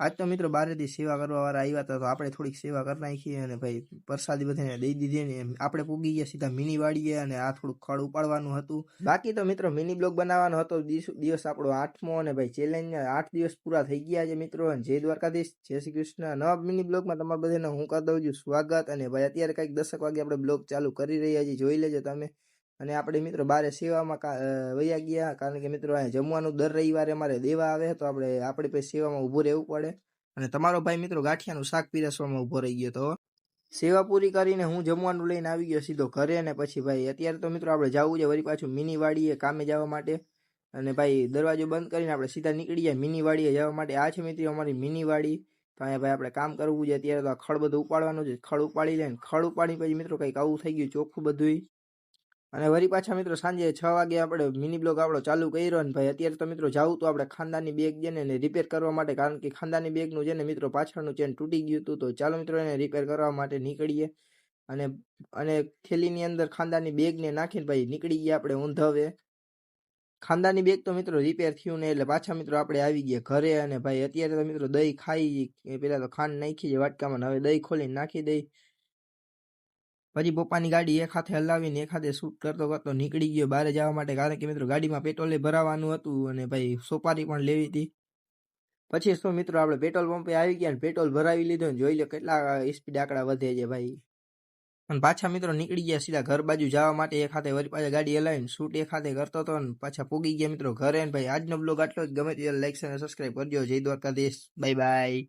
આજ તો મિત્રો બારેથી સેવા કરવા વાળા આવ્યા હતા તો આપણે થોડીક સેવા કરી નાખીએ અને ભાઈ પ્રસાદી બધાને દઈ દીધી ને આપણે પૂગી ગયા સીધા મિની વાડીએ અને આ થોડુંક ખડ ઉપાડવાનું હતું. બાકી તો મિત્રો મિની બ્લોગ બનાવવાનો હતો દિવસ આપણો 8મો અને ભાઈ ચેલેન્જ 8 દિવસ પૂરા થઈ ગયા છે મિત્રો. અને જય દ્વારકાધીશ, જય શ્રી કૃષ્ણ. નવા મિની બ્લોગમાં તમારા બધાને હું કરી દઉં છું સ્વાગત. અને ભાઈ અત્યારે કંઈક 10 વાગે આપણે બ્લોગ ચાલુ કરી રહ્યા છીએ, જોઈ લેજો તમે. અને આપણે મિત્રો બારે સેવામાં વયા ગયા કારણ કે મિત્રો અહીંયા જમવાનું દર રવિવારે અમારે દેવા આવે તો આપણે પછી સેવામાં ઊભું રહેવું પડે. અને તમારો ભાઈ મિત્રો ગાંઠિયાનું શાક પીરસવામાં ઊભો રહી ગયો તો સેવા પૂરી કરીને હું જમવાનું લઈને આવી ગયો સીધો ઘરે. અને પછી ભાઈ અત્યારે તો મિત્રો આપણે જવું છે વળી પાછું મિની વાડીએ કામે જવા માટે. અને ભાઈ દરવાજો બંધ કરીને આપણે સીધા નીકળી જાય મિની વાડીએ જવા માટે. આ છે મિત્રો અમારી મિની વાડી. તો અહીંયા ભાઈ આપણે કામ કરવું છે અત્યારે. તો આ ખડ બધું ઉપાડવાનું છે, ખડ ઉપાડી લે. ખડ ઉપાડી પછી મિત્રો કંઈક આવું થઈ ગયું ચોખ્ખું બધું. અને વળી પાછા મિત્રો સાંજે 6 વાગે આપણે મિની બ્લોગ આપણો ચાલુ કર્યો. અને ભાઈ અત્યારે તો મિત્રો જાવું તો આપણે ખાનદાની બેગ છે ને રિપેર કરવા માટે, કારણ કે ખાનદાની બેગનું છે ને મિત્રો પાછળનું ચેન તૂટી ગયું હતું. તો ચાલો મિત્રો એને રિપેર કરવા માટે નીકળીએ. અને થેલીની અંદર ખાનદાની બેગને નાખીને ભાઈ નીકળી ગયા આપણે ઊંધવે. ખાનદાની બેગ તો મિત્રો રિપેર થયું ને એટલે પાછા મિત્રો આપણે આવી ગયા ઘરે. અને ભાઈ અત્યારે તો મિત્રો દહીં ખાઈ, પેલા તો ખાંડ નાખી છે વાટકામાં, હવે દહીં ખોલીને નાખી દઈ. પછી પપ્પાની ગાડી એક હાથે હલાવીને એક હાથે શૂટ કરતો કરતો નીકળી ગયો બહાર જવા માટે, કારણ કે મિત્રો ગાડીમાં પેટ્રોલે ભરાવાનું હતું અને ભાઈ સોપારી પણ લેવી હતી. પછી શું મિત્રો આપણે પેટ્રોલ પંપે આવી ગયા ને પેટ્રોલ ભરાવી લીધું. જોઈ લો કેટલા સ્પીડ આંકડા વધે છે ભાઈ. અને પાછા મિત્રો નીકળી ગયા સીધા ઘર બાજુ જવા માટે. એક હાથે વળી પાછા ગાડી હલાવીને શૂટ એક હાથે કરતો હતો ને પાછા પૂગી ગયા મિત્રો ઘરે. ને ભાઈ આજનો બ્લોગ આટલો જ. ગમે ત્યારે લાઈક અને સબસ્ક્રાઈબ કરજો. જય દ્વારકાધીશ, બાય બાય.